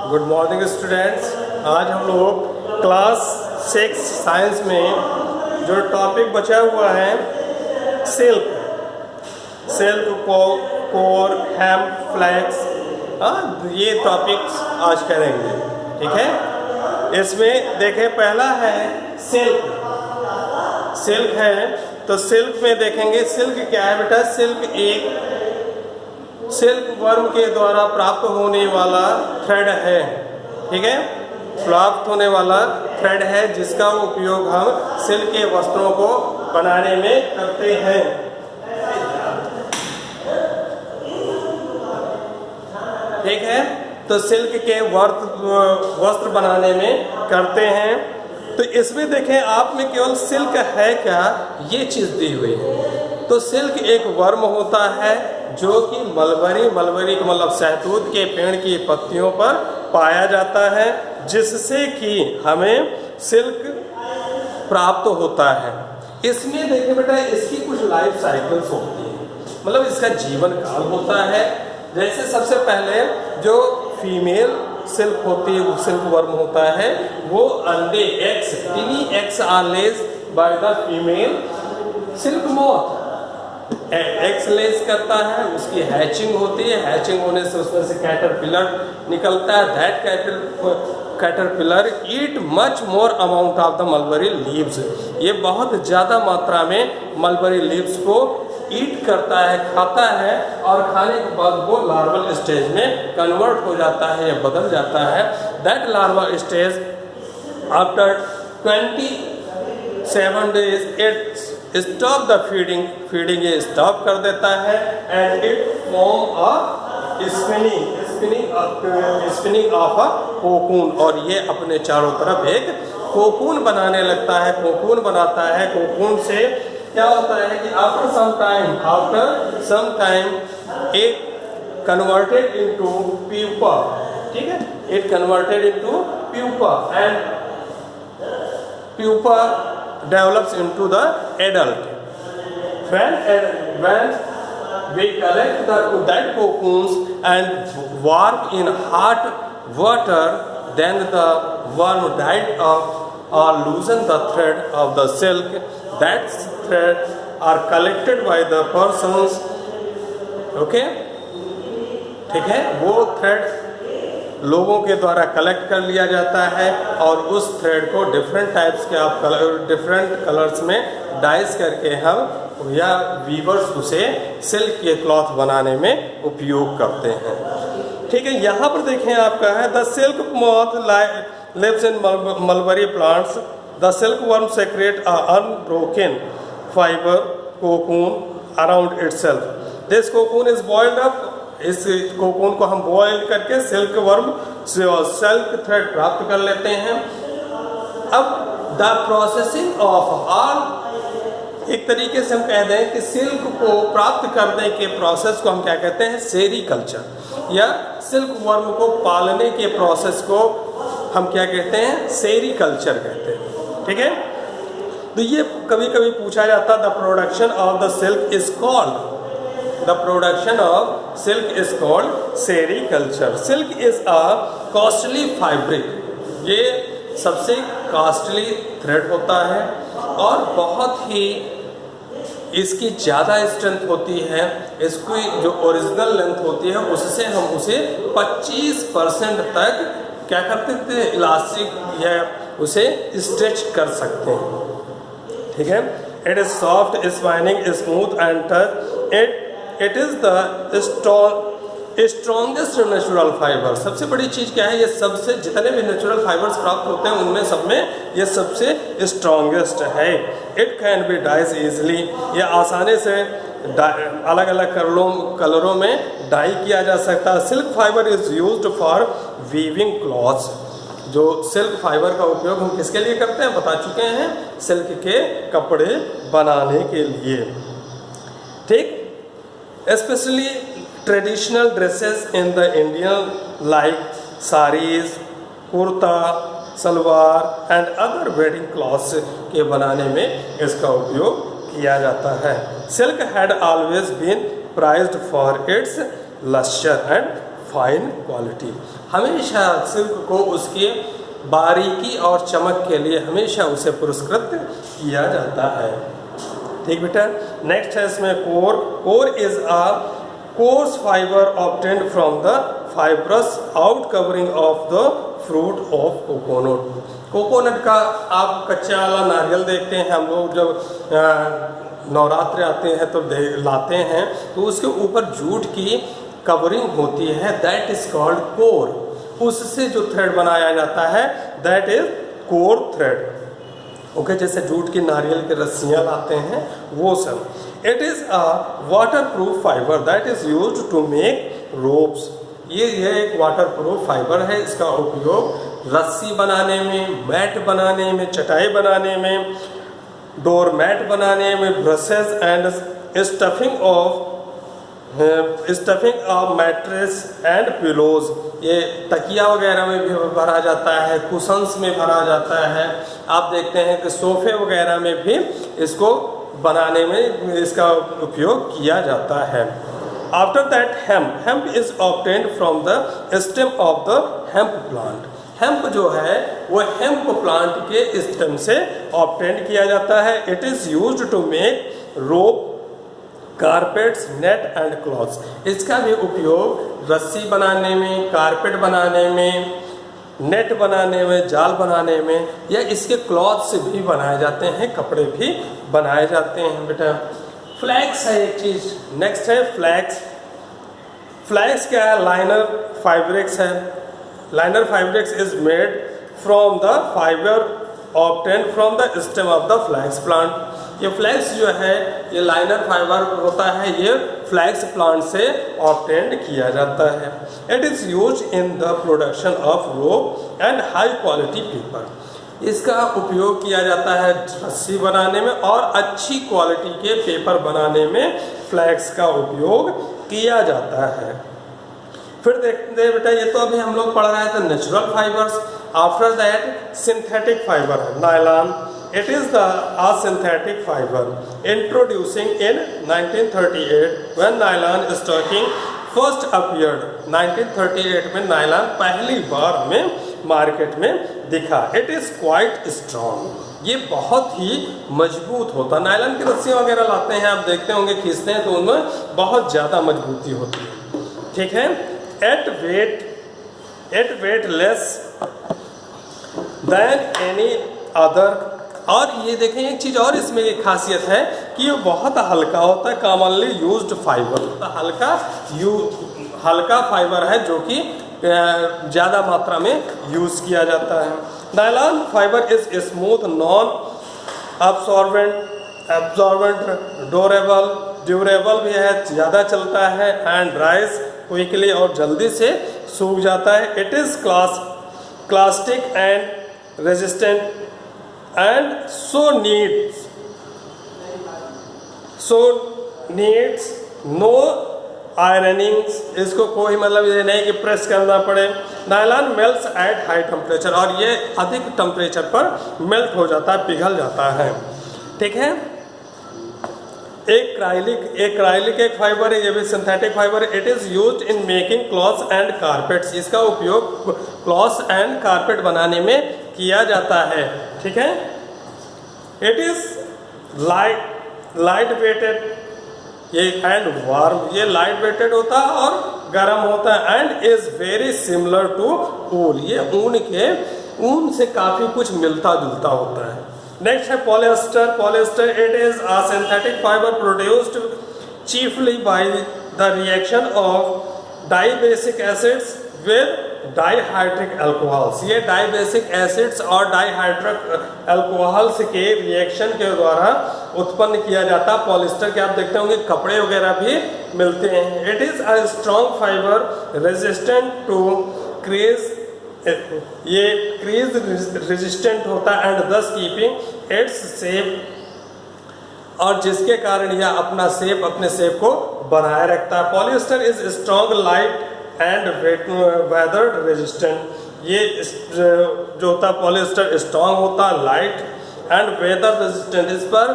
Good morning students. आज हम लोग क्लास 6 साइंस में जो टॉपिक बचा हुआ है सिल्क कोर हेम्प फ्लैक्स, ये टॉपिक्स आज करेंगे। ठीक है, इसमें देखें पहला है सिल्क है तो सिल्क में देखेंगे सिल्क क्या है बेटा। सिल्क वर्म के द्वारा प्राप्त होने वाला थ्रेड है। ठीक है, प्राप्त होने वाला थ्रेड है जिसका उपयोग हम सिल्क के वस्त्रों को बनाने में करते हैं। ठीक है, तो सिल्क के वस्त्र बनाने में करते हैं। तो इसमें देखें आप में केवल सिल्क है क्या, ये चीज़ दी हुई है। तो सिल्क एक वर्म होता है जो कि मलबरी का मतलब शहतूत के पेड़ की पत्तियों पर पाया जाता है, जिससे कि हमें सिल्क प्राप्त होता है। इसमें देखिए बेटा इसकी कुछ लाइफ साइकिल्स होती हैं, मतलब इसका जीवन काल होता है। जैसे सबसे पहले जो फीमेल सिल्क होती है, सिल्क वर्म होता है, वो अंडे eggs are lays by the female silk moth. Eggs lays करता है, उसकी हैचिंग होती है, हैचिंग होने से उसमें से कैटरपिलर निकलता है। That caterpillar eat much more amount of the mulberry leaves. ये बहुत ज़्यादा मात्रा में मलबरी लीव्स को ईट करता है, खाता है, और खाने के बाद वो लार्वल स्टेज में कन्वर्ट हो जाता है या बदल जाता है। That larval stage after 27 days it stop the feeding ये स्टॉप कर देता है and it form a spinning of a cocoon, और ये अपने चारों तरफ एक कोकून बनाने लगता है, कोकून बनाता है। कोकून से क्या होता है कि after some time it converted into pupa. ठीक है, it converted into pupa and pupa develops into the adult. When we collect that cocoons and warm in hot water, then the worm died off or loosen the thread of the silk. That thread are collected by the persons. Okay, ठीक है, वो thread लोगों के द्वारा collect कर लिया जाता है और उस थ्रेड को डिफरेंट टाइप्स के डिफरेंट कलर्स में डाइस करके हम या वीवर्स उसे सिल्क के क्लॉथ बनाने में उपयोग करते हैं। ठीक है, यहाँ पर देखें आपका है the silk moth lives in mulberry plants. The silk worm secrete a unbroken fibre cocoon around itself. This cocoon is boiled up. इस कोकून को हम बॉयल करके सिल्क वर्म से सिल्क थ्रेड प्राप्त कर लेते हैं। अब द प्रोसेसिंग ऑफ ऑल, एक तरीके से हम कह दें कि सिल्क को प्राप्त करने के प्रोसेस को हम क्या कहते हैं, सेरीकल्चर, या सिल्क वर्म को पालने के प्रोसेस को हम क्या कहते हैं, सेरीकल्चर कहते हैं। ठीक है, तो ये कभी कभी पूछा जाता है the production of the silk is called sericulture. Silk is a costly fabric. ये सबसे कॉस्टली थ्रेड होता है और बहुत ही इसकी ज़्यादा स्ट्रेंथ होती है। इसकी जो ओरिजिनल लेंथ होती है उससे हम उसे 25% तक क्या करते थे, इलास्टिक या उसे स्ट्रेच कर सकते हैं। ठीक है, it is soft, spinning, smooth and touch. It is the strongest natural fibre. सबसे बड़ी चीज़ क्या है, ये सबसे जितने भी नेचुरल फाइबर्स प्राप्त होते हैं उनमें सब में ये सबसे स्ट्रॉन्गेस्ट है। It can be dyes easily. ये आसानी से अलग अलग कलरों में डाई किया जा सकता है। Silk fibre is used for weaving clothes. जो सिल्क फाइबर का उपयोग हम किसके लिए करते हैं बता चुके हैं, सिल्क के कपड़े बनाने के लिए। ठीक, especially traditional dresses in the Indian like saris, kurta, salwar and other wedding clothes के बनाने में इसका उपयोग किया जाता है। Silk had always been prized for its lustre and fine quality. हमेशा सिल्क को उसके बारीकी और चमक के लिए हमेशा उसे पुरस्कृत किया जाता है। ठीक बेटा, नेक्स्ट है इसमें core. Core is a course fibre obtained from the fibrous out covering of the fruit of coconut. Coconut का आप कच्चा वाला नारियल देखते हैं हम लोग, जब नवरात्रि आते हैं तो लाते हैं तो उसके ऊपर जूट की कवरिंग होती है, दैट इज कॉल्ड कोर। उससे जो थ्रेड बनाया जाता है that is coir thread. Okay, जैसे जूट की नारियल की रस्सियाँ लाते हैं वो सब। It is a waterproof fibre that is use to make ropes. ये एक वाटर प्रूफ फाइबर है, इसका उपयोग रस्सी बनाने में, मैट बनाने में, चटाई बनाने में, डोर मैट बनाने में, brushes and stuffing of mattress and pillows. ये तकिया वगैरह में भी भरा जाता है, कुशन्स में भरा जाता है। आप देखते हैं कि सोफे वगैरह में भी इसको बनाने में इसका उपयोग किया जाता है। After that hemp is obtained from the stem of the hemp plant. Hemp जो है वो हेम्प प्लांट के स्टेम से ऑब्टेन्ड किया जाता है। It is used to make rope, carpets, net and clothes. इसका भी उपयोग रस्सी बनाने में, कारपेट बनाने में, नेट बनाने में, जाल बनाने में, या इसके क्लॉथ से भी बनाए जाते हैं, कपड़े भी बनाए जाते हैं बेटा। फ्लैक्स है एक चीज, नेक्स्ट है फ्लैक्स। फ्लैक्स क्या है? लाइनर फाइब्रिक्स है। Liner fabrics is made from the fibre obtained from the stem of the flax plant. ये फ्लैक्स जो है ये लाइनर फाइबर होता है, ये फ्लैक्स प्लांट से ऑब्टेन्ड किया जाता है। It is use in the production of rope and high quality paper. इसका उपयोग किया जाता है रस्सी बनाने में और अच्छी क्वालिटी के पेपर बनाने में फ्लैक्स का उपयोग किया जाता है। फिर देखते हैं बेटा, ये तो अभी हम लोग पढ़ रहे थे natural fibres. After that synthetic fibre है nylon. It is the synthetic fibre introducing in 1938 when nylon stocking first appeared. 1938 में नायलॉन पहली बार हमें मार्केट में दिखा। It is quite strong. ये बहुत ही मजबूत होता। नायलॉन की रस्सियाँ वगैरह लाते हैं, आप देखते होंगे, खींचते हैं तो उनमें बहुत ज़्यादा मजबूती होती है। ठीक है। At weight less than any other. और ये देखें एक चीज़ और इसमें एक खासियत है कि ये बहुत हल्का होता है। कॉमनली यूज्ड फाइबर, हल्का फाइबर है जो कि ज़्यादा मात्रा में यूज़ किया जाता है। Nylon fibre is smooth, non absorbent, durable भी है, ज़्यादा चलता है, एंड ड्राइज क्विकली, और जल्दी से सूख जाता है। It is clastic and resistant and so needs no ironings. इसको कोई मतलब ये नहीं कि प्रेस करना पड़े। Nylon melts at high temperature, और ये अधिक टेम्परेचर पर मेल्ट हो जाता है, पिघल जाता है। ठीक है। एक्राइलिक एक फाइबर है, ये भी सिंथेटिक फाइबर है। It is used in making clothes and carpets. इसका उपयोग क्लॉथ्स एंड कारपेट बनाने में किया जाता है। ठीक है। इट इज लाइट वेटेड, ये एंड वार्म, ये लाइट वेटेड होता है और गर्म होता है। And is very similar to wool, ये ऊन से काफी कुछ मिलता जुलता होता है। नेक्स्ट है polyester. It is a synthetic fibre produced chiefly by the reaction of dibasic acids with dihydric alcohols. ये डाइबेसिक एसिड्स और डाइहाइड्रिक अल्कोहल्स के रिएक्शन के द्वारा उत्पन्न किया जाता है। पॉलिएस्टर के आप देखते होंगे कपड़े वगैरह भी मिलते हैं। It is a strong fibre resistant to crease, ये क्रीज रेजिस्टेंट होता है, एंड दस कीपिंग इट्स शेप, और जिसके कारण यह अपने शेप को बनाए रखता है। Polyester is strong, light and weather resistant. ये जो होता है पॉलिएस्टर स्ट्रॉन्ग होता है, लाइट एंड वेदर रेजिस्टेंट। इस पर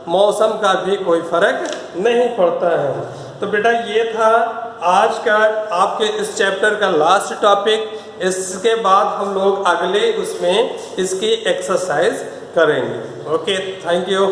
मौसम का भी कोई फर्क नहीं पड़ता है। तो बेटा ये था आज का आपके इस चैप्टर का लास्ट टॉपिक। इसके बाद हम लोग अगले उसमें इसकी एक्सरसाइज करेंगे। Okay, thank you.